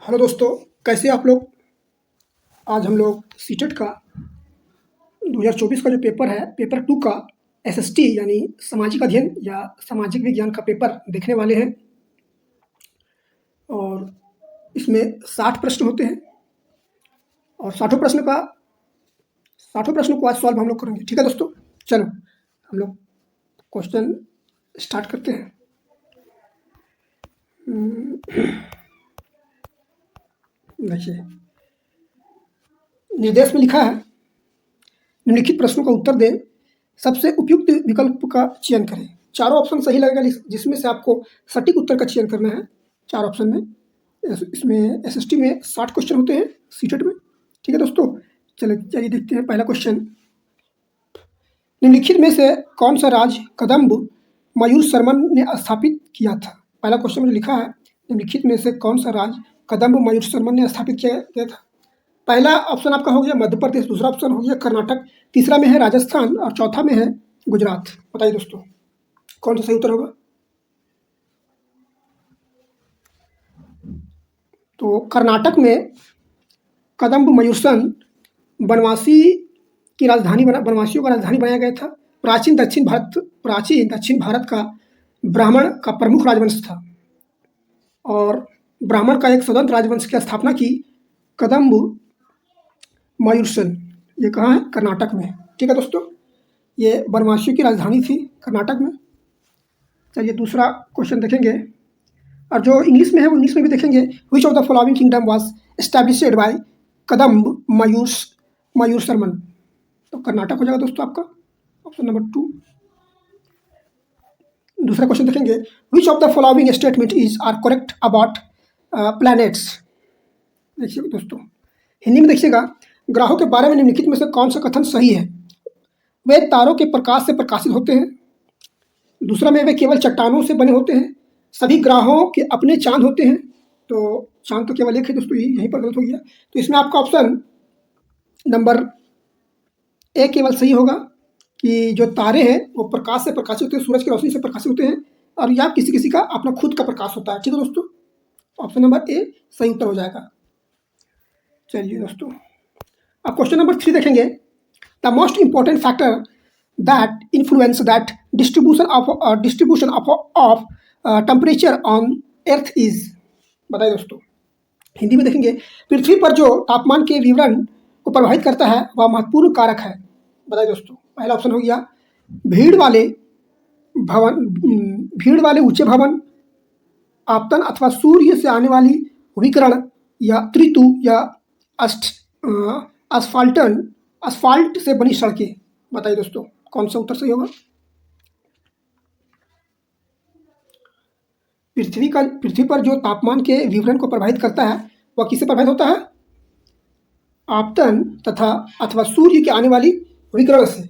Hello दोस्तों, कैसे आप लोग। आज हम लोग सीटेट का 2024 का जो पेपर है, पेपर 2 का एसएसटी यानी सामाजिक अध्ययन या सामाजिक विज्ञान का पेपर देखने वाले हैं। और इसमें 60 प्रश्न होते हैं और 60 प्रश्नों को आज सॉल्व हम लोग करेंगे। ठीक है दोस्तों, चलो हम लोग क्वेश्चन स्टार्ट करते हैं। देखिए, निर्देश में लिखा है, निम्नलिखित प्रश्नों का उत्तर दें, सबसे उपयुक्त विकल्प का चयन करें। चारों ऑप्शन सही लगेगा, जिसमें से आपको सटीक उत्तर का चयन करना है। 4 ऑप्शन में इसमें एसएसटी में 60 क्वेश्चन होते हैं, सीटेट में। ठीक है दोस्तों, चलिए देखते हैं पहला क्वेश्चन। निम्नलिखित में से कौन सा राज्य कदम्ब मयूर शर्मन ने स्थापित किया था। पहला क्वेश्चन में जो लिखा है, निम्नलिखित में से कौन सा राज्य कदम्ब मयूर शर्मन ने स्थापित किया था। पहला ऑप्शन आपका हो गया मध्य प्रदेश, दूसरा ऑप्शन हो गया कर्नाटक, तीसरा में है राजस्थान और चौथा में है गुजरात। बताइए दोस्तों, कौन सा सही उत्तर होगा। तो कर्नाटक में कदम्ब मयूरसन बनवासियों का राजधानी बनाया गया था। प्राचीन दक्षिण भारत का ब्राह्मण का प्रमुख राजवंश था और ब्राह्मण का एक स्वतंत्र राजवंश की स्थापना की कदम्ब मयूरसन। ये कहाँ है, कर्नाटक में। ठीक है दोस्तों, ये बनवासियों की राजधानी थी कर्नाटक में। चलिए दूसरा क्वेश्चन देखेंगे, और जो इंग्लिश में है वो इंग्लिश में भी देखेंगे। Which of the following kingdom was established by Kadamba Mayura Sharman. तो कर्नाटक हो जाएगा दोस्तों आपका ऑप्शन नंबर 2। दूसरा क्वेश्चन देखेंगे, which of the following statement is are correct about planets. देखिए दोस्तों, हिंदी में देखिएगा, ग्रहों के बारे में निम्नलिखित में से कौन सा कथन सही है। वे तारों के प्रकाश से प्रकाशित होते हैं। दूसरा में वे केवल चट्टानों से बने होते हैं। सभी ग्रहों के अपने चांद होते हैं। तो चांद तो केवल एक है दोस्तों, यहीं पर गलत हो गया। तो इसमें आपका ऑप्शन नंबर ए केवल सही होगा कि जो तारे हैं वो प्रकाश से प्रकाशित होते हैं, सूरज की रोशनी से प्रकाशित होते हैं, और या किसी का अपना खुद का प्रकाश होता है। ठीक है दोस्तों, ऑप्शन नंबर ए सही उत्तर हो जाएगा। चलिए दोस्तों, अब क्वेश्चन नंबर 3 देखेंगे। The most important factor that influence that distribution of temperature on earth is. बताइए दोस्तों, हिंदी में देखेंगे, पृथ्वी पर जो तापमान के विवरण को प्रभावित करता है वह महत्वपूर्ण कारक है। बताइए दोस्तों, पहला ऑप्शन हो गया भीड़ वाले ऊंचे भवन, आपतन अथवा सूर्य से आने वाली विकिरण, या ऋतु, या असफाल्ट से बनी सड़कें। बताइए दोस्तों, कौन सा उत्तर सही होगा। पृथ्वी पर जो तापमान के विवरण को प्रभावित करता है वह किससे प्रभावित होता है, आपतन तथा अथवा सूर्य के आने वाली विकिरण से।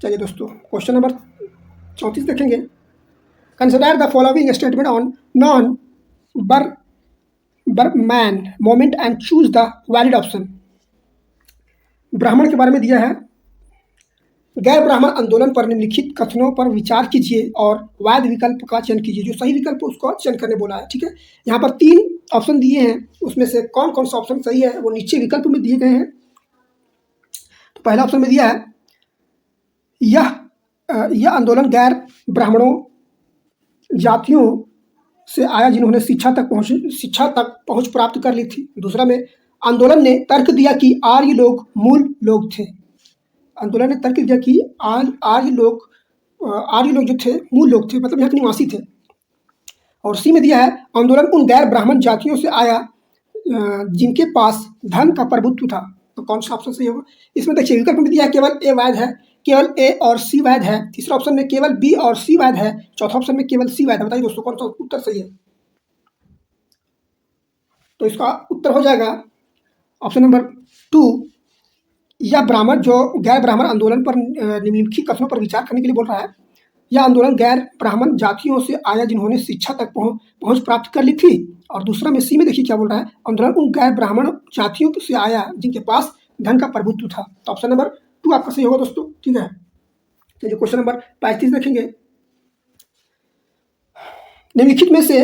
चलिए दोस्तों, क्वेश्चन नंबर 34 देखेंगे। Consider the following statement on non Brahman movement and choose the valid option. ब्राह्मण के बारे में दिया है, गैर ब्राह्मण आंदोलन पर निम्नलिखित कथनों पर विचार कीजिए और वैध विकल्प का चयन कीजिए। जो सही विकल्प उसको चयन करने बोला है। ठीक है, यहाँ पर 3 ऑप्शन दिए हैं, उसमें से कौन कौन सा ऑप्शन सही है वो नीचे विकल्प में दिए गए हैं। तो पहला ऑप्शन में दिया है, यह आंदोलन गैर ब्राह्मणों जातियों से आया जिन्होंने शिक्षा तक पहुंच प्राप्त कर ली थी। दूसरा में, आंदोलन ने तर्क दिया कि आर्य लोग मूल लोग थे। आंदोलन ने तर्क दिया कि आर्य लोग जो थे मूल लोग थे, मतलब यहाँ के निवासी थे। और सी में दिया है, आंदोलन उन गैर ब्राह्मण जातियों से आया जिनके पास धन का प्रभुत्व था। तो कौन सा ऑप्शन सही होगा। इसमें देखिए, विकल्प में दिया है केवल ए वैध है, केवल ए और सी वैध है। तीसरा ऑप्शन में केवल बी और सी वैध है। चौथा ऑप्शन में केवल सी वैध है। बताइए दोस्तों, कौन सा उत्तर सही है। तो इसका उत्तर हो जाएगा ऑप्शन नंबर 2। यह ब्राह्मण जो गैर ब्राह्मण आंदोलन पर निम्नलिखित कथनों पर विचार करने के लिए बोल रहा है। यह आंदोलन गैर ब्राह्मण जातियों से आया जिन्होंने शिक्षा तक पहुंच प्राप्त कर ली थी। और दूसरा में सी में देखिए क्या बोल रहा है, आंदोलन उन गैर ब्राह्मण जातियों से आया जिनके पास धन का प्रभुत्व था। तो ऑप्शन नंबर 2 आपका सही होगा दोस्तों। ठीक है, चलिए क्वेश्चन नंबर 35 देखेंगे। निम्नलिखित में से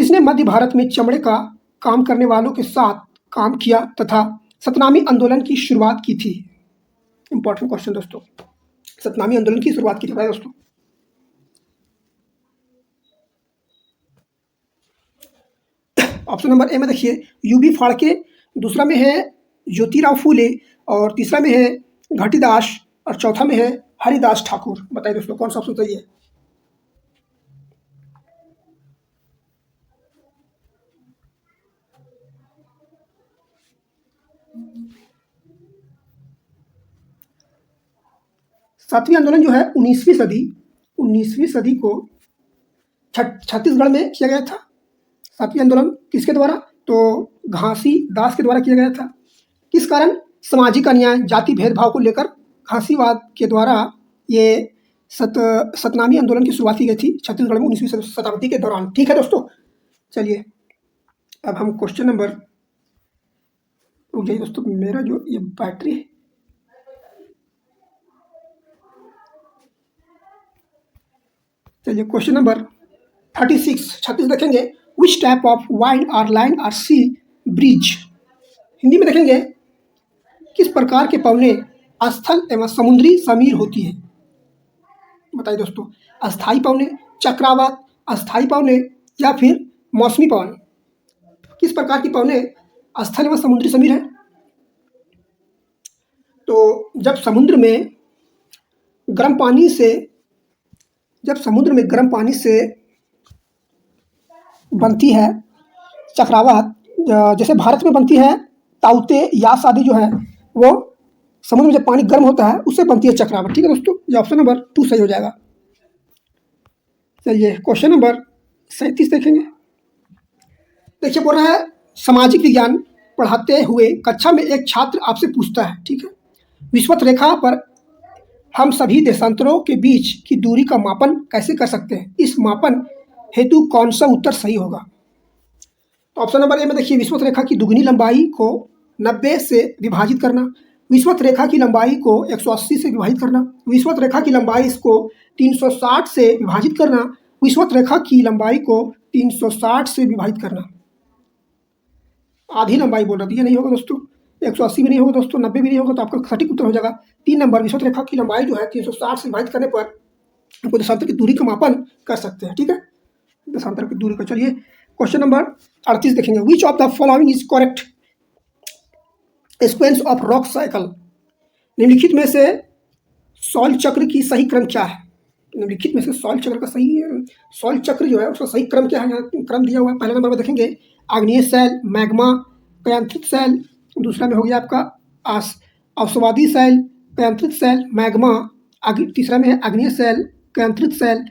किसने मध्य भारत में चमड़े का काम करने वालों के साथ काम किया तथा सतनामी आंदोलन की शुरुआत की थी? इंपॉर्टेंट क्वेश्चन दोस्तों, सतनामी आंदोलन की शुरुआत की थी भाई दोस्तों। ऑप्शन नंबर ए में देखिए यूबी फाड़के, दूसरा में है ज्योतिराव फूले, और तीसरा में है घाटीदास, और चौथा में है हरिदास ठाकुर। बताइए दोस्तों कौन सा ऑप्शन सही है? सातवीं आंदोलन जो है 19वीं सदी को छत्तीसगढ़ में किया गया था। सातवीं आंदोलन किसके द्वारा? तो घासीदास के द्वारा किया गया था। किस कारण? सामाजिक अन्याय, जाति भेदभाव को लेकर घासीवाद के द्वारा ये सतनामी आंदोलन की शुरुआत की गई थी छत्तीसगढ़ में 19वीं शताब्दी के दौरान। ठीक है दोस्तों, चलिए अब हम क्वेश्चन नंबर, रुक जाइए दोस्तों, मेरा जो ये बैटरी है, चलिए क्वेश्चन नंबर 36 देखेंगे। Which type of wild are line are sea bridge? Hindi में देखेंगे किस प्रकार के पवने स्थल एवं समुद्री समीर होती है? बताइए दोस्तों, अस्थाई पवने, चक्रवात, अस्थाई पवने या फिर मौसमी पवन? किस प्रकार की पवने स्थल एवं समुद्री समीर है? तो जब समुद्र में गर्म पानी से बनती है चक्रवात, जैसे भारत में बनती है ताउते यास आदि जो है, वो समुद्र में जब पानी गर्म होता है उससे बनती है चक्रवात। ठीक है दोस्तों, ये ऑप्शन नंबर 2 सही हो जाएगा। चलिए क्वेश्चन नंबर 37 देखेंगे। देखिए बोल रहा है सामाजिक विज्ञान पढ़ाते हुए कक्षा में एक छात्र आपसे पूछता है, ठीक है, विषुवत रेखा पर हम सभी देशांतरों के बीच की दूरी का मापन कैसे कर सकते हैं? इस मापन हेतु कौन सा उत्तर सही होगा? तो ऑप्शन नंबर ए में देखिए विषुवत रेखा की दुगनी लंबाई को 90 से विभाजित करना, विषुवत रेखा की लंबाई को 180 से विभाजित करना, विषुवत रेखा की लंबाई को 360 से विभाजित करना, विषुवत रेखा की लंबाई को 360 से विभाजित करना। आधी लंबाई बोल रहा था, ये नहीं होगा दोस्तों, 180 भी नहीं होगा दोस्तों, 90 भी नहीं होगा, तो आपका सटीक उत्तर हो जाएगा 3 नंबर। विषुवत रेखा की लंबाई जो है 360 से विभाजित करने पर आपको देशांतर की दूरी का मापन कर सकते हैं। ठीक है, देशांतर की दूरी का। चलिए क्वेश्चन नंबर 38 देखेंगे। Which of the following is correct sequence of rock cycle? निम्नलिखित में से सॉइल चक्र की सही क्रम क्या है? निम्नलिखित में से सॉइल चक्र का सॉइल चक्र जो है उसका सही क्रम क्या है? यहाँ क्रम दिया हुआ है। पहले नंबर में देखेंगे आग्नेय शैल, मैग्मा, कयांत्रित शैल। दूसरा में हो गया आपका अवसवादी शैल, कयांत्रित शैल, मैग्मा। तीसरा में है आग्नेय शैल, कयांत्रित शैल,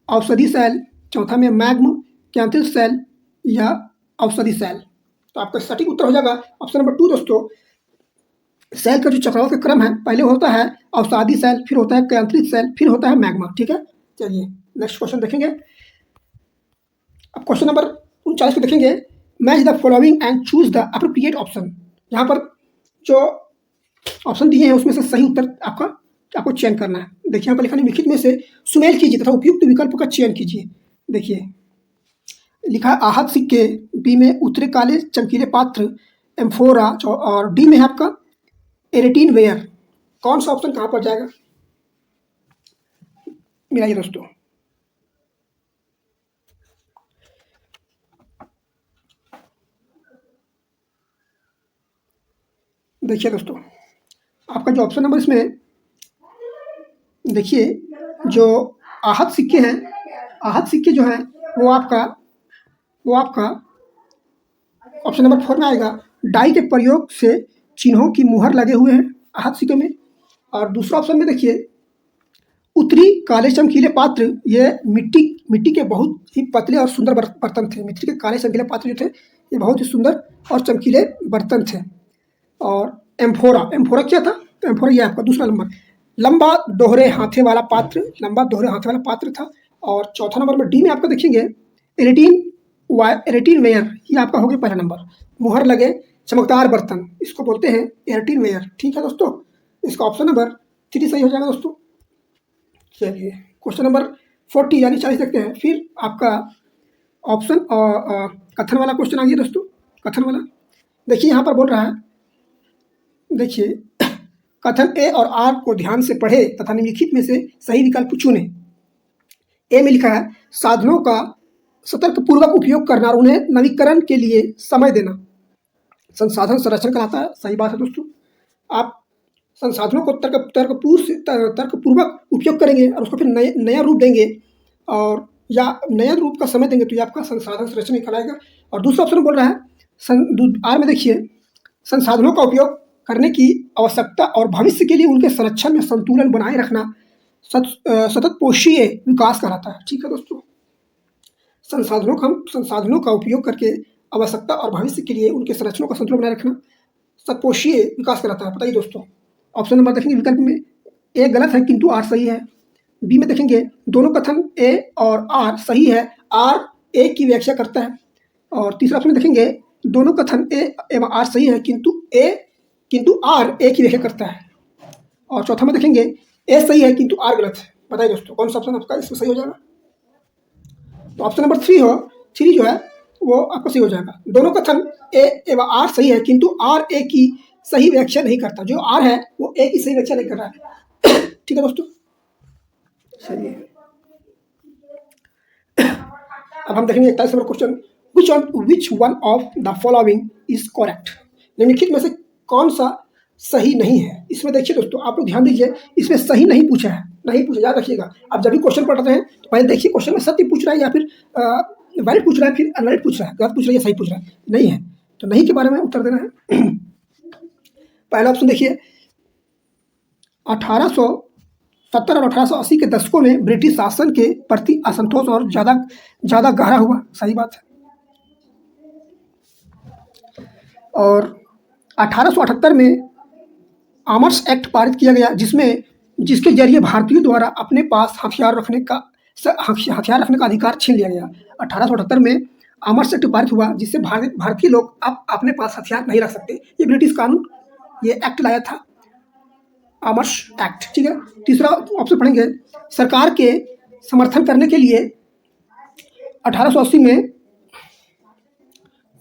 औषधि शैल। चौथा में मैग्म, कयांत्रित शैल या औषधि शैल। तो आपका सटीक उत्तर हो जाएगा ऑप्शन नंबर 2 दोस्तों। शैल का जो चक्राओं का क्रम है, पहले होता है अवसादी शैल, फिर होता है कयांत्रित शैल, फिर होता है मैग्मा। ठीक है, चलिए नेक्स्ट क्वेश्चन देखेंगे। अब क्वेश्चन नंबर 39 को देखेंगे। Match the following and choose the appropriate option. यहाँ पर जो ऑप्शन दिए हैं उसमें से सही उत्तर आपको चयन करना है। देखिए यहाँ पर लिखा है निम्नलिखित में से सुमेल कीजिए तथा उपयुक्त विकल्प का चयन कीजिए। देखिए लिखा है आहत सिक्के, बी में उतरे काले चमकीले पात्र एम्फोरा, और डी में है आपका एरेटीन वेयर। कौन सा ऑप्शन कहाँ पर जाएगा? मिलाइए दोस्तों। देखिए दोस्तों, आपका जो ऑप्शन नंबर इसमें देखिए जो आहत सिक्के हैं, आहत सिक्के जो हैं वो आपका ऑप्शन नंबर 4 में आएगा। डाई के प्रयोग से चिन्हों की मुहर लगे हुए हैं आहत सिक्के में। और दूसरा ऑप्शन में देखिए उत्तरी काले चमकीले पात्र, ये मिट्टी के बहुत ही पतले और सुंदर बर्तन थे। मिट्टी के काले चमकीले पात्र जो थे ये बहुत ही सुंदर और चमकीले बर्तन थे। और एम्फोरा क्या था? तो एम्फोरा ये आपका दूसरा नंबर लंबा दोहरे हाथे वाला पात्र था। और चौथा नंबर में डी में आपका देखेंगे एरेटीन वेयर, ये आपका हो गया पहला नंबर। मुहर लगे चमकदार बर्तन, इसको बोलते हैं एरेटीन वेयर। ठीक है दोस्तों, इसका ऑप्शन नंबर 3 सही हो जाएगा दोस्तों। चलिए क्वेश्चन नंबर 40 यानी 40 देखते हैं। फिर आपका ऑप्शन कथन वाला क्वेश्चन आ गया दोस्तों, कथन वाला। देखिए यहाँ पर बोल रहा है, देखिए कथन ए और आर को ध्यान से पढ़े तथा निम्नलिखित में से सही विकल्प चुने। ए में लिखा है साधनों का सतर्कपूर्वक उपयोग करना और उन्हें नवीकरण के लिए समय देना संसाधन संरक्षण कहलाता है। सही बात है दोस्तों। आप संसाधनों को तर्कपूर्वक उपयोग करेंगे और उसको फिर नया रूप देंगे और या नया रूप का समय देंगे तो ये आपका संसाधन संरक्षण कहलाएगा। और दूसरा ऑप्शन बोल रहा है आर में, देखिए संसाधनों का उपयोग करने की आवश्यकता और भविष्य के लिए उनके संरक्षण में संतुलन बनाए रखना सतत पोषीय विकास कहलाता है। ठीक है दोस्तों, संसाधनों का उपयोग करके आवश्यकता और भविष्य के लिए उनके संरक्षणों का संतुलन बनाए रखना सतपोषीय विकास कहलाता है। बताइए दोस्तों, ऑप्शन नंबर देखेंगे विकल्प में ए गलत है किंतु आर सही है। बी में देखेंगे दोनों कथन ए और आर सही है, आर ए की व्याख्या करता है। और तीसरा ऑप्शन देखेंगे दोनों कथन ए एवं आर सही है किंतु आर ए की व्याख्या करता है। और चौथा में देखेंगे ए सही है किंतु आर गलत है। बताइए दोस्तों कौन सा ऑप्शन आपका इसमें सही हो जाएगा? तो ऑप्शन नंबर थ्री जो है वो आपका सही हो जाएगा। दोनों कथन ए एवं आर सही है किंतु आर ए की सही व्याख्या नहीं करता। जो आर है वो ए की सही व्याख्या नहीं कर रहा है। ठीक है दोस्तों, चलिए अब हम देखेंगे 41 number question, which one of the following is correct. निम्नलिखित में से कौन सा सही नहीं है। इसमें देखिए दोस्तों आप लोग ध्यान दीजिए, इसमें सही नहीं पूछा है, नहीं पूछा, याद रखिएगा। आप जब भी क्वेश्चन पढ़ रहे हैं तो पहले देखिए क्वेश्चन में सत्य पूछ रहा है या फिर वैलिड पूछ रहा है, फिर अनवैलिड पूछ रहा है, गलत पूछ रहा है या सही पूछ रहा है। नहीं है तो नहीं के बारे में उत्तर देना है। पहला ऑप्शन देखिए 1870 और 1880 के दशकों में ब्रिटिश शासन के प्रति असंतोष और ज़्यादा गहरा हुआ। सही बात है। और 1878 में आर्म्स एक्ट पारित किया गया जिसके जरिए भारतीयों द्वारा अपने पास हथियार रखने का अधिकार छीन लिया गया। 1878 में आर्म्स एक्ट पारित हुआ जिससे भारतीय लोग अब अपने पास हथियार नहीं रख सकते। ये ब्रिटिश कानून, ये एक्ट लाया था, आर्म्स एक्ट। ठीक है, तीसरा ऑप्शन पढ़ेंगे सरकार के समर्थन करने के लिए 1880 में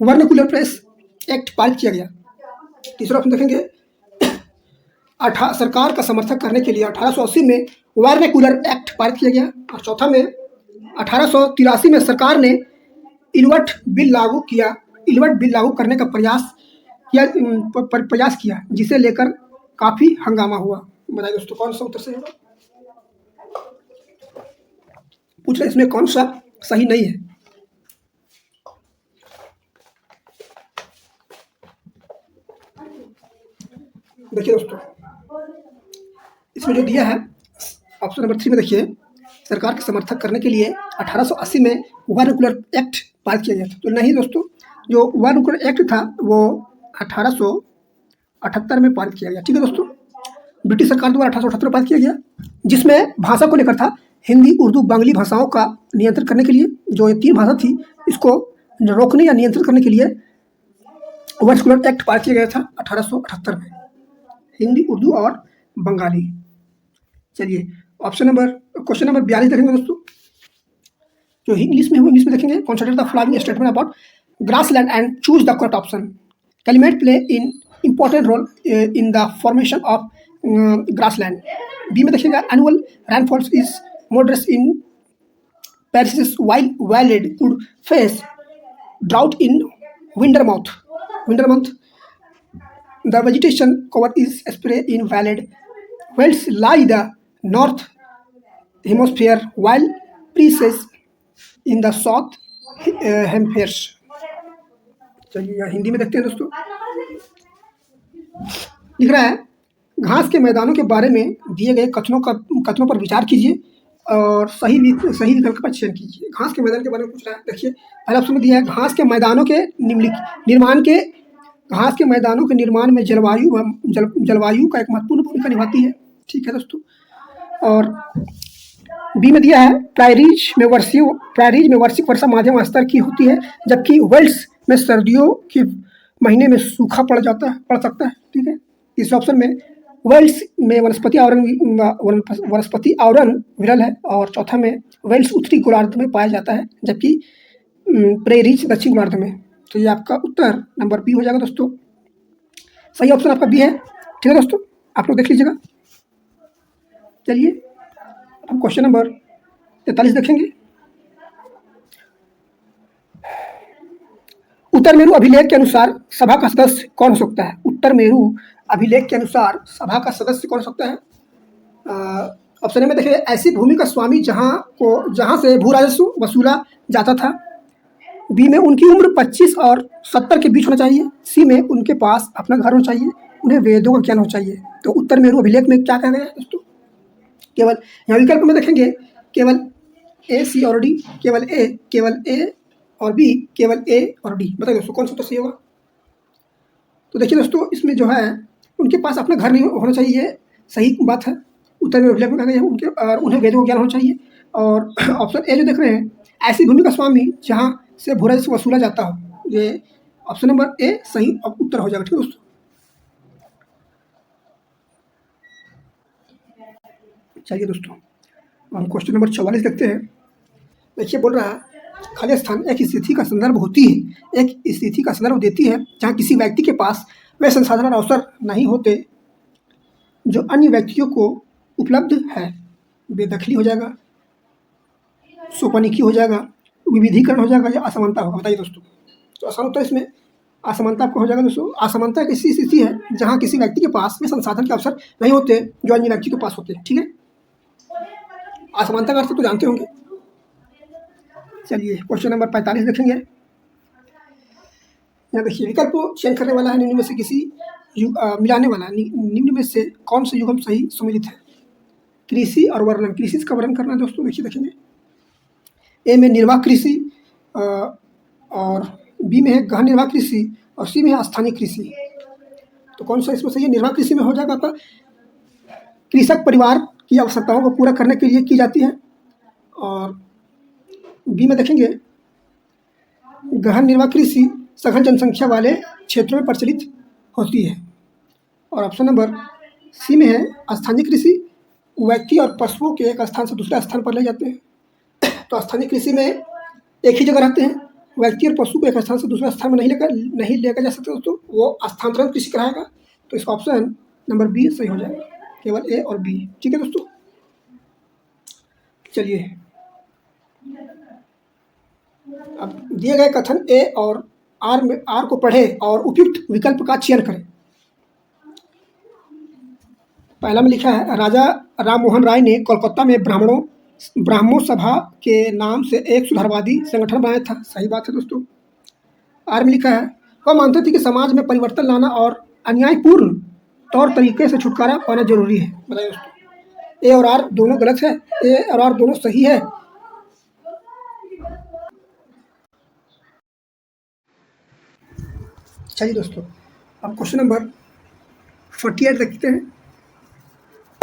वर्नाक्युलर प्रेस एक्ट पारित किया गया। तीसरा ऑप्शन देखेंगे सरकार का समर्थन करने के लिए 1880 में वर्नाक्युलर एक्ट पारित किया गया। और चौथा में 1883 में सरकार ने इलवर्ट बिल लागू करने का प्रयास किया जिसे लेकर काफी हंगामा हुआ। बताइए दोस्तों कौन सा उत्तर सही होगा? पूछ रहे इसमें कौन सा सही नहीं है। देखिए दोस्तों इसमें जो दिया है ऑप्शन नंबर 3 में, देखिए सरकार के समर्थन करने के लिए 1880 में वर्नाक्युलर एक्ट पारित किया गया था। तो नहीं दोस्तों, जो वर्नाक्युलर एक्ट था वो 1878 में पारित किया गया। ठीक है दोस्तों, ब्रिटिश सरकार द्वारा 1878 में पारित किया गया, जिसमें भाषा को लेकर था हिंदी, उर्दू, बंगाली भाषाओं का नियंत्रण करने के लिए। जो ये 3 भाषा थी इसको रोकने या नियंत्रण करने के लिए वर्नाक्युलर एक्ट पारित किया गया था 1878 में, हिंदी, उर्दू और बंगाली। चलिए क्वेश्चन नंबर 42 देखेंगे दोस्तों, जो इंग्लिश में हुआ। इंग्लिश में देखेंगे consider the following statement about grassland and choose the correct option. Climate play in important role in the formation of grassland. B में देखिएगा annual rainfalls is moderate in prairies while veld could face drought in winter month. The vegetation cover is spread in valid belts lie the north hemisphere while breezes in the south hemisphere। चलिए हिंदी में देखते हैं दोस्तों। लिख रहा है घास के मैदानों के बारे में दिए गए कथनों पर विचार कीजिए और सही विकल्प का चयन कीजिए। घास के मैदान के बारे में पूछ रहा है। देखिए पहला ऑप्शन में दिया है घास के मैदानों के निर्माण में जलवायु का एक महत्वपूर्ण भूमिका निभाती है। ठीक है दोस्तों। और बी में दिया है प्रायरीज में वार्षिक वर्षा माध्यम स्तर की होती है, जबकि वेल्स में सर्दियों के महीने में सूखा पड़ सकता है। ठीक है। इस ऑप्शन में वेल्स में वनस्पति आवरण विरल है और चौथा में वेल्स उत्तरी गोलार्ध में पाया जाता है, जबकि प्रेरीज दक्षिण गोलार्ध में। तो ये आपका उत्तर नंबर बी हो जाएगा दोस्तों। सही ऑप्शन आपका बी है। ठीक है दोस्तों, आप लोग देख लीजिएगा। चलिए हम क्वेश्चन नंबर 43 देखेंगे। उत्तर मेरु अभिलेख के अनुसार सभा का सदस्य कौन हो सकता है? उत्तर मेरु अभिलेख के अनुसार सभा का सदस्य कौन हो सकता है? ऑप्शन ए में देखिए, ऐसी भूमि का स्वामी जहां से भू राजस्व वसूला जाता था। बी में उनकी उम्र 25 और 70 के बीच होना चाहिए। सी में उनके पास अपना घर होना चाहिए, उन्हें वेदों का ज्ञान होना चाहिए। तो उत्तर मेरु अभिलेख में क्या कहा गया है दोस्तों? केवल यहाँ विकल्प में देखेंगे, केवल ए, सी और डी, केवल ए और बी, केवल ए और डी। बताइए दोस्तों कौन सा उत्तर सही होगा? तो देखिए दोस्तों, इसमें जो है उनके पास अपना घर नहीं होना चाहिए, सही बात है। उत्तर में अभिलेख में कहा गया है उनके और उन्हें वेदों का ज्ञान होना चाहिए। और ऑप्शन ए जो देख रहे हैं, ऐसी भूमि का स्वामी जहाँ से भू राजस्व वसूला जाता हो, ये ऑप्शन नंबर ए सही उत्तर हो जाएगा। ठीक है दोस्तों, चलिए दोस्तों हम क्वेश्चन नंबर 44 देखते हैं। देखिए बोल रहा है, खाली स्थान एक स्थिति का संदर्भ होती है, एक स्थिति का संदर्भ देती है जहाँ किसी व्यक्ति के पास वे संसाधन और अवसर नहीं होते जो अन्य व्यक्तियों को उपलब्ध है। बेदखली हो जाएगा, सोपानिकी हो जाएगा, विविधीकरण हो जाएगा या असमानता होगा। बताइए दोस्तों। तो आसान उत्तर इसमें असमानता आपको हो जाएगा दोस्तों। असमानता एक ऐसी स्थिति है जहाँ किसी व्यक्ति के पास वे संसाधन के अवसर नहीं होते जो अन्य व्यक्ति के पास होते हैं। ठीक है, असमानता का अर्थ तो जानते होंगे। चलिए क्वेश्चन नंबर 45 देखेंगे। यहाँ देखिए, विकल्प चयन करने वाला है निम्न में से किसी मिलाने वाला निम्न में से कौन सा युग्म सही सम्मिलित है? कृषि और वर्णन। कृषि का वर्णन करना है दोस्तों। देखिए देखेंगे, ए में निर्वाह कृषि और बी में है गहन निर्वाह कृषि और सी में है स्थानीय कृषि। तो कौन सा इसमें सही है? निर्वाह कृषि में हो जाएगा आपका कृषक परिवार की आवश्यकताओं को पूरा करने के लिए की जाती है। और बी में देखेंगे, गहन निर्वाह कृषि सघन जनसंख्या वाले क्षेत्रों में प्रचलित होती है। और ऑप्शन नंबर सी में है स्थानीय कृषि, व्यक्ति और पशुओं के एक स्थान से दूसरे स्थान पर ले जाते हैं। तो स्थानीय कृषि में एक ही जगह रहते हैं, व्यक्ति और पशु को एक स्थान से दूसरे स्थान में नहीं लेकर जा सकते दोस्तों, वो स्थानांतरण कृषि कराएगा। तो इसका ऑप्शन नंबर बी सही हो जाएगा, केवल ए और बी। ठीक है दोस्तों, चलिए अब दिए गए कथन ए और आर को पढ़े और उपयुक्त विकल्प का चयन करें। पहला में लिखा है, राजा राम मोहन राय ने कोलकाता में ब्राह्मणों सभा के नाम से एक सुधारवादी संगठन बनाया था। सही बात है दोस्तों। आर में लिखा है, वह मानते थे कि समाज में परिवर्तन लाना और अन्यायपूर्ण तौर तरीके से छुटकारा पाना जरूरी है। बताइए दोस्तों, ए और आर दोनों गलत है, ए और आर दोनों सही है। चलिए दोस्तों, अब क्वेश्चन नंबर 48 देखते हैं।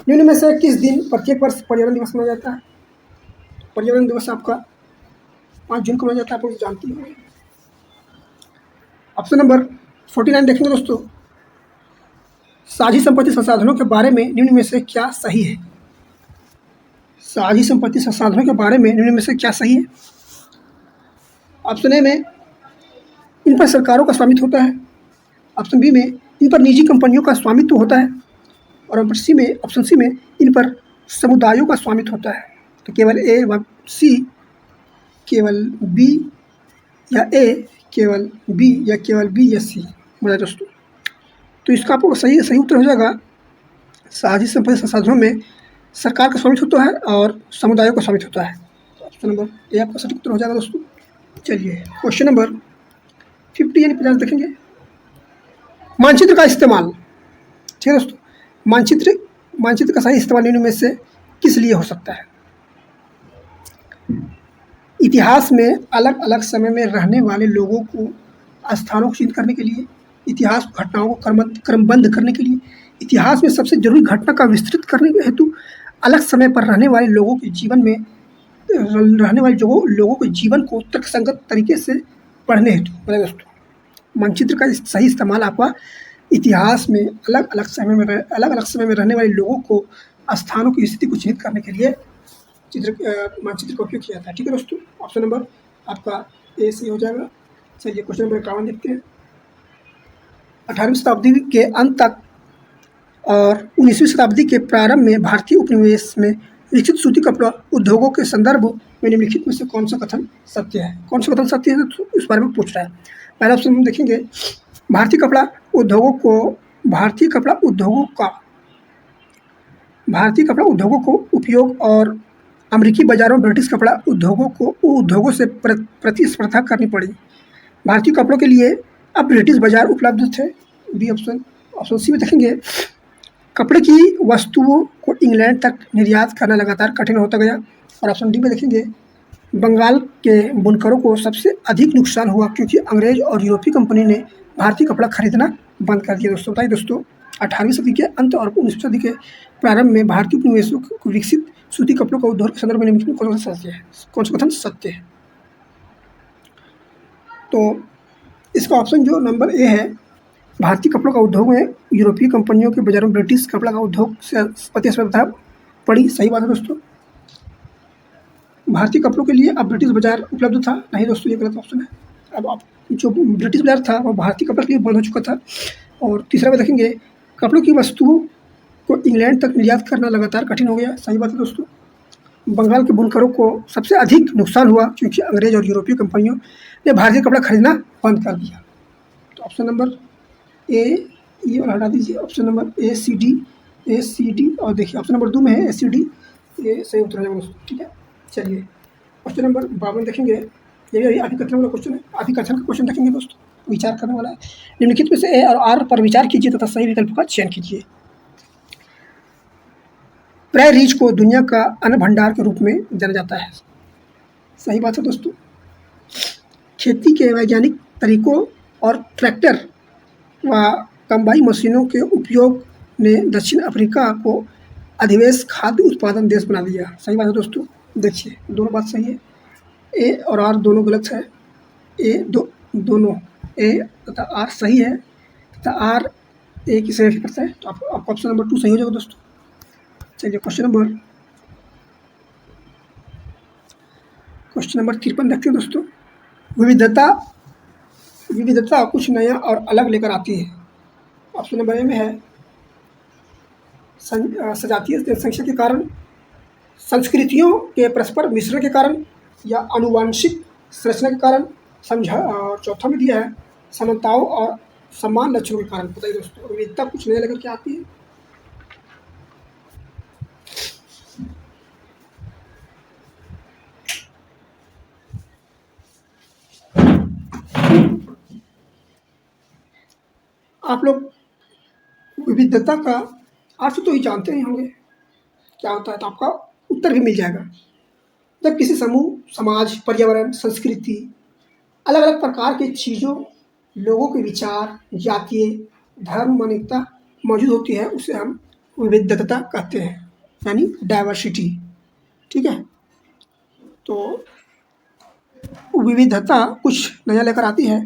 निम्न में से किस दिन प्रत्येक वर्ष पर्यावरण दिवस मनाया जाता है? पर्यावरण दिवस आपका 5 जून को मनाया जाता है, आप लोग जानती हैं। ऑप्शन नंबर 49 देखेंगे दोस्तों, साझी संपत्ति संसाधनों के बारे में निम्न में से क्या सही है? साझी संपत्ति संसाधनों के बारे में निम्न में से क्या सही है? ऑप्शन ए में इन पर सरकारों का स्वामित्व होता है। ऑप्शन बी में इन पर निजी कंपनियों का स्वामित्व होता है। और ऑप्शन सी में इन पर समुदायों का स्वामित्व होता है। तो केवल ए व सी, केवल बी या ए, केवल बी या केवल बी या सी। बोला दोस्तों, तो इसका आपको सही उत्तर हो जाएगा, साझी संपत्ति संसाधनों में सरकार का स्वामित्व होता है और समुदायों का स्वामित्व होता है। तो ऑप्शन नंबर ए आपका सटीक उत्तर हो जाएगा दोस्तों। चलिए क्वेश्चन नंबर 50 यानी 50 देखेंगे। मानचित्र का इस्तेमाल। ठीक है दोस्तों, मानचित्र का सही इस्तेमाल निम्न में से किस लिए हो सकता है? इतिहास में अलग अलग समय में रहने वाले लोगों को स्थानों को चिन्हित करने के लिए, इतिहास घटनाओं को क्रमबद्ध करने के लिए, इतिहास में सबसे जरूरी घटना का विस्तृत करने के हेतु, अलग समय पर रहने वाले लोगों के जीवन में लोगों के जीवन को तर्कसंगत तरीके से पढ़ने हेतु। बताइए दोस्तों, मानचित्र का सही इस्तेमाल आपका इतिहास में अलग अलग समय में रहने वाले लोगों को स्थानों की स्थिति को चिन्हित करने के लिए मानचित्र का उपयोग किया जाता है। ठीक है दोस्तों, ऑप्शन नंबर आपका ए सही हो जाएगा। चलिए क्वेश्चन नंबर 51 देखते हैं। 18वीं शताब्दी के अंत तक और 19वीं शताब्दी के प्रारंभ में भारतीय उपनिवेश में विकसित सूती कपड़ा उद्योगों के संदर्भ में निम्नलिखित में से कौन सा कथन सत्य है? कौन सा कथन सत्य है तो इस बारे में पूछ रहा है। पहला ऑप्शन हम देखेंगे, भारतीय कपड़ा उद्योगों को उपयोग और अमेरिकी बाजारों में ब्रिटिश कपड़ा उद्योगों से प्रतिस्पर्धा करनी पड़ी। भारतीय कपड़ों के लिए अब ब्रिटिश बाजार उपलब्ध थे। B option. ऑप्शन सी में देखेंगे, कपड़े की वस्तुओं को इंग्लैंड तक निर्यात करना लगातार कठिन होता गया। और ऑप्शन डी में देखेंगे, बंगाल के बुनकरों को सबसे अधिक नुकसान हुआ क्योंकि अंग्रेज और यूरोपीय कंपनी ने भारतीय कपड़ा खरीदना बंद कर दिया। दोस्तों बताइए दोस्तों, 18वीं सदी के अंत और 19वीं सदी के प्रारंभ में भारतीय उपनिवेशों को विकसित सूती कपड़ों का उद्योग के संदर्भ में निम्नलिखित में कौन सा कथन सत्य है? तो इसका ऑप्शन जो नंबर ए है, भारतीय कपड़ों का उद्योग में यूरोपीय कंपनियों के बाजारों में ब्रिटिश कपड़ा का उद्योग से प्रतिस्पर्धा पड़ी। सही बात है दोस्तों। भारतीय कपड़ों के लिए अब ब्रिटिश बाजार उपलब्ध था। नहीं दोस्तों, ये गलत ऑप्शन है। अब आप जो ब्रिटिश बाजार था वो भारतीय कपड़े के लिए बंद हो चुका था। और तीसरा में देखेंगे, कपड़ों की वस्तुओं को इंग्लैंड तक निर्यात करना लगातार कठिन हो गया। सही बात है दोस्तों। बंगाल के बुनकरों को सबसे अधिक नुकसान हुआ क्योंकि अंग्रेज और यूरोपीय कंपनियों ने भारतीय कपड़ा खरीदना बंद कर दिया। तो ऑप्शन नंबर ए, ये वाला हटा दीजिए। Option number A C D और देखिए ऑप्शन नंबर 2 में है ए सी डी, ये सही उत्तर हो जाएगा दोस्तों। ठीक है, चलिए क्वेश्चन नंबर 52 देखेंगे। ये भी अभिकथन वाला क्वेश्चन है। अभिकथन का क्वेश्चन देखेंगे दोस्तों, विचार करने वाला है। निम्नलिखित में से ए और आर पर विचार कीजिए तथा सही विकल्प का चयन कीजिए। प्राय रीछ को दुनिया का अन्न भंडार के रूप में जाना जाता है। सही बात है दोस्तों। खेती के वैज्ञानिक तरीकों और ट्रैक्टर व कंबाइन मशीनों के उपयोग ने दक्षिण अफ्रीका को अधिवेश खाद्य उत्पादन देश बना दिया। सही बात है दोस्तों। देखिए दोनों बात सही है, ए और आर दोनों गलत है। दोनों ए तथा आर सही है तथा आर ए की सही करता है। तो आपका ऑप्शन नंबर 2 सही हो जाएगा दोस्तों। चलिए क्वेश्चन नंबर 53 देखते हैं दोस्तों। विविधता कुछ नया और अलग लेकर आती है। ऑप्शन नंबर ए में है, सजातीय जनसंख्या के कारण, संस्कृतियों के परस्पर मिश्रण के कारण या आनुवंशिक संरचना के कारण। और चौथा में दिया है, समानताओं और समान लक्षणों के कारण। बताइए दोस्तों, विविधता कुछ नया लेकर के आती है। आप लोग विविधता का अर्थ तो ही जानते ही होंगे क्या होता है, तो आपका उत्तर भी मिल जाएगा। जब किसी समूह, समाज, पर्यावरण, संस्कृति, अलग अलग प्रकार की चीज़ों, लोगों के विचार, जातीय, धर्म, मानसिकता मौजूद होती है, उसे हम विविधता कहते हैं, यानी डाइवर्सिटी। ठीक है, तो विविधता कुछ नया लेकर आती है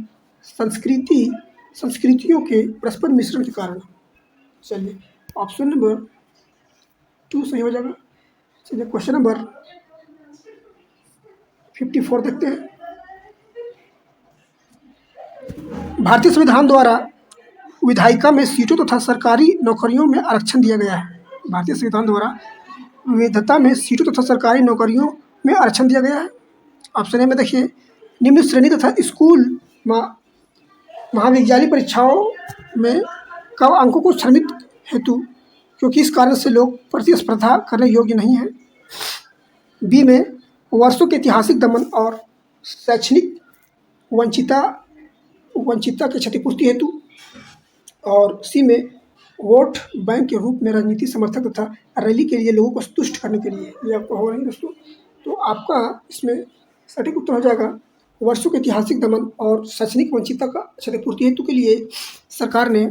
संस्कृतियों के परस्पर मिश्रण के कारण। चलिए ऑप्शन नंबर 2 सही हो जाएगा। चलिए क्वेश्चन नंबर 54 देखते हैं। भारतीय संविधान द्वारा विधायिका में सीटों तथा सरकारी नौकरियों में आरक्षण दिया गया है। भारतीय संविधान द्वारा विविधता में सीटों तथा सरकारी नौकरियों में आरक्षण दिया गया है। ऑप्शन ए में देखिए, निम्न श्रेणी तथा स्कूल महाविद्यालय परीक्षाओं में कम अंकों को श्रमित हेतु क्योंकि इस कारण से लोग प्रतिस्पर्धा करने योग्य नहीं हैं। बी में वर्षों के ऐतिहासिक दमन और शैक्षणिक वंचितता की क्षतिपूर्ति हेतु। और सी में वोट बैंक के रूप में राजनीति समर्थक तथा रैली के लिए लोगों को संतुष्ट करने के लिए। ये आपको होगा नहीं दोस्तों। तो आपका इसमें सटीक उत्तर हो जाएगा, वर्षों के ऐतिहासिक दमन और शैक्षणिक वंचितता का क्षतिपूर्ति हेतु के लिए सरकार ने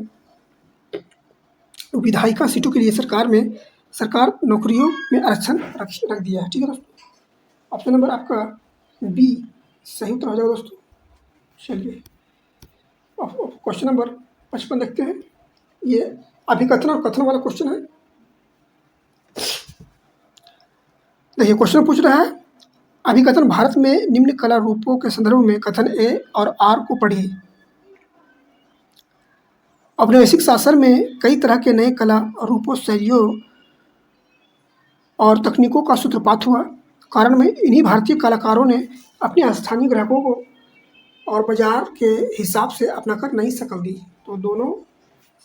विधायिका सीटों के लिए सरकार नौकरियों में आरक्षण रख दिया है। ठीक है दोस्तों, ऑप्शन नंबर आपका बी सही उत्तर हो जाएगा दोस्तों। चलिए क्वेश्चन नंबर 55 देखते हैं। ये अभिकथन और कथन वाला क्वेश्चन है। देखिए क्वेश्चन पूछ रहा है, अभिकथन भारत में निम्न कला रूपों के संदर्भ में कथन ए और आर को पढ़िए। औपनिवेशिक शासन में कई तरह के नए कला रूपों, शैलियों और तकनीकों का सूत्रपात हुआ। कारण में इन्हीं भारतीय कलाकारों ने अपने स्थानीय ग्राहकों को और बाजार के हिसाब से अपनाकर नई शक्ल दी। तो दोनों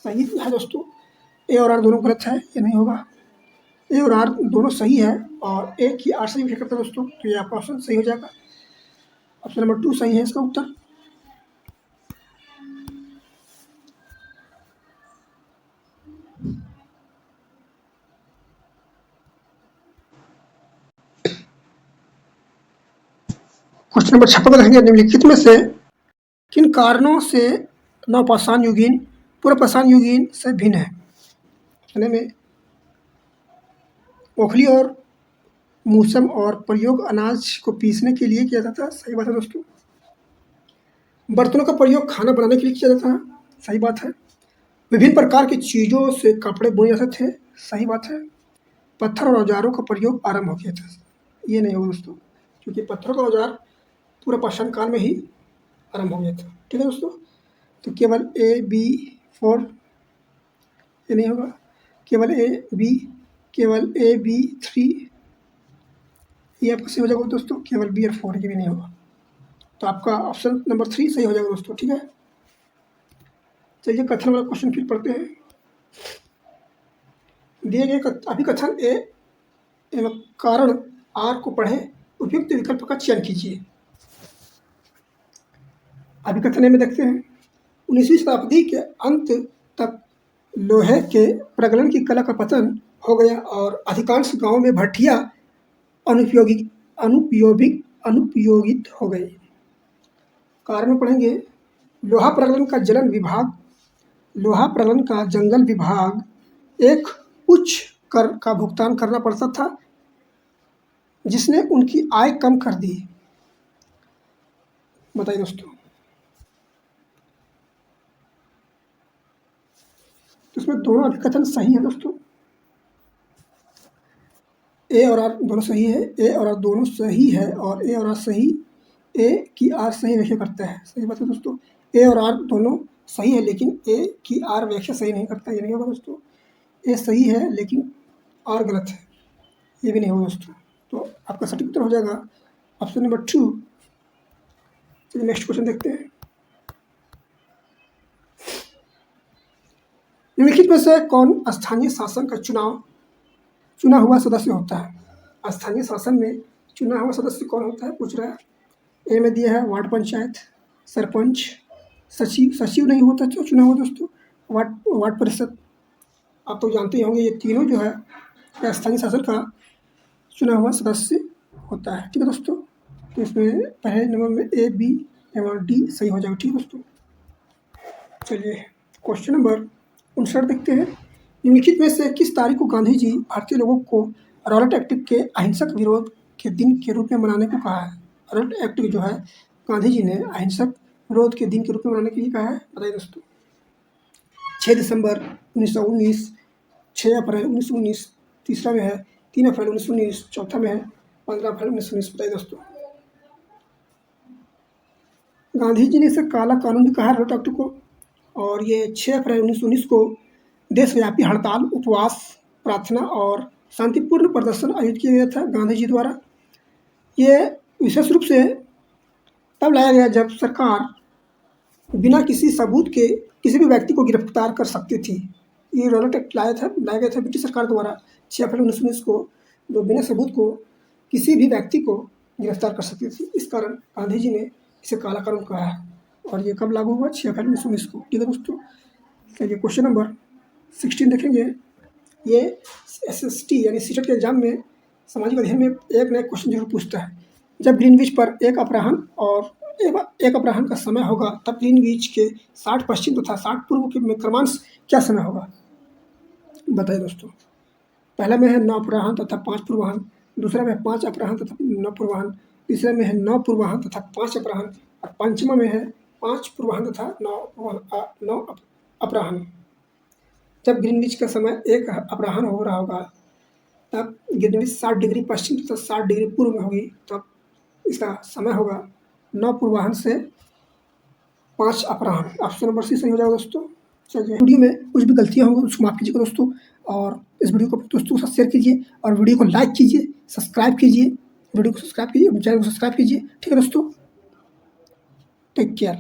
सही है दोस्तों, ए और आर दोनों गलत है, ये नहीं होगा। ए और आर दोनों सही है और ए की आर से भी करता है दोस्तों, तो ये आपका ऑप्शन सही हो जाएगा। ऑप्शन नंबर 2 सही है इसका उत्तर। क्वेश्चन नंबर 56 देखेंगे, निम्नलिखित में से किन कारणों से नवपाषाण युगीन पूर्व पाषाण युगीन से भिन्न है? कहने में ओखली और मूसम और प्रयोग अनाज को पीसने के लिए किया जाता है, सही बात है दोस्तों। बर्तनों का प्रयोग खाना बनाने के लिए किया जाता है, सही बात है। विभिन्न प्रकार की चीज़ों से कपड़े बुने जाते थे, सही बात है। पत्थर और औजारों का प्रयोग आरंभ हो गया था, ये नहीं होगा दोस्तों, क्योंकि पत्थरों का औजार पूरे पाषाण काल में ही आरंभ हो गया था। ठीक है दोस्तों, तो केवल ए बी 4 ये नहीं होगा, केवल ए बी 3 ये आपका सही हो जाएगा दोस्तों, केवल बी और 4 ये भी नहीं होगा। तो आपका ऑप्शन नंबर 3 सही हो जाएगा दोस्तों। ठीक है, चलिए कथन वाला क्वेश्चन फिर पढ़ते हैं। दिए गए अभिकथन ए एवं कारण आर को पढ़े, उपयुक्त विकल्प का चयन कीजिए। अभिकथन ए में देखते हैं, 19वीं शताब्दी के अंत तक लोहे के प्रगलन की कला का पतन हो गया और अधिकांश गांवों में भट्ठियां अनुपयोगित हो गई। कारण में पढ़ेंगे, लोहा प्रगलन का जंगल विभाग एक उच्च कर का भुगतान करना पड़ता था, जिसने उनकी आय कम कर दी। बताइए दोस्तों, तो इसमें दोनों अभिकथन सही है दोस्तों, ए और आर दोनों सही है, ए और आर दोनों सही है और ए और आर सही, ए की आर सही व्याख्या करता है, सही बात है दोस्तों। ए और आर दोनों सही है लेकिन ए की आर व्याख्या सही नहीं करता, ये नहीं होगा दोस्तों। ए सही है लेकिन आर गलत है, ये भी नहीं होगा दोस्तों। तो आपका सटीक उत्तर हो जाएगा ऑप्शन नंबर 2। चलिए नेक्स्ट क्वेश्चन देखते हैं। निम्नलिखित में से कौन स्थानीय शासन का चुना हुआ सदस्य होता है? स्थानीय शासन में चुना हुआ सदस्य कौन होता है पूछ रहा है। ए में दिया है वार्ड पंचायत, सरपंच, सचिव नहीं होता जो चुना हुआ दोस्तों, वार्ड परिषद। आप तो जानते ही होंगे ये तीनों जो है स्थानीय शासन का चुना हुआ सदस्य होता है। ठीक है दोस्तों, तो इसमें पहले नंबर में ए बी एवं डी सही हो जाएगा। ठीक है दोस्तों, चलिए क्वेश्चन नंबर 59 देखते हैं। निम्नलिखित में से किस तारीख को गांधी जी भारतीय लोगों को रॉलेट एक्ट के अहिंसक विरोध के दिन के रूप में मनाने को कहा है? रॉलेट एक्ट जो है गांधी जी ने अहिंसक विरोध के दिन के रूप में मनाने के लिए कहा है, बताइए दोस्तों। 6 दिसंबर 1919, 6 अप्रैल 1919, तीसरा में है 3 अप्रैल 1919, चौथा में है 15 अप्रैल 1919, बताइए दोस्तों। गांधी जी ने इसे काला कानून भी कहा है रॉलेट एक्ट को, और ये 6 अप्रैल 1919 को देशव्यापी हड़ताल, उपवास, प्रार्थना और शांतिपूर्ण प्रदर्शन आयोजित किया गया था गांधी जी द्वारा। ये विशेष रूप से तब लाया गया जब सरकार बिना किसी सबूत के किसी भी व्यक्ति को गिरफ्तार कर सकती थी। ये रॉलेट एक्ट लाया गया था ब्रिटिश सरकार द्वारा 6 अप्रैल 1919 को, जो बिना सबूत को किसी भी व्यक्ति को गिरफ्तार कर सकती थी। इस कारण गांधी जी ने इसे काला कानून कहा है और ये कब लागू हुआ? 6 अप्रैल 1919 को। ठीक है दोस्तों, चलिए क्वेश्चन नंबर 16 देखेंगे। ये SST यानी सीटेट के एग्जाम में सामाजिक अध्ययन में एक नया क्वेश्चन जरूर पूछता है। जब ग्रीनविच पर एक अपराह्न का समय होगा तब ग्रीनविच के 60 पश्चिम तथा 60 पूर्व के में क्रमांश क्या समय होगा? बताइए दोस्तों। पहला में है 9 अपराह्न तथा 5 पूर्वाह्न, दूसरा में है 5 अपराह्न तथा 9 पूर्वाह्न, तीसरे में है 9 पूर्वाह्न तथा 5 अपराह्न और पंचमा में है 5 पूर्वाह्न तथा 9 अपराह्न। जब ग्रीनविच का समय एक अपराह्न हो रहा होगा तब ग्रीनविच 60 डिग्री पश्चिम तथा 60 डिग्री पूर्व में होगी, तब इसका समय होगा 9 पूर्वाह्न से 5 अपराह्न। ऑप्शन नंबर सी सही हो जाएगा दोस्तों। चलिए, वीडियो में कुछ भी गलतियाँ होंगी उसको माफ़ कीजिएगा दोस्तों, और इस वीडियो को दोस्तों के साथ शेयर कीजिए और वीडियो को लाइक कीजिए, सब्सक्राइब कीजिए, वीडियो को सब्सक्राइब कीजिए, चैनल को सब्सक्राइब कीजिए। ठीक है दोस्तों, टेक केयर।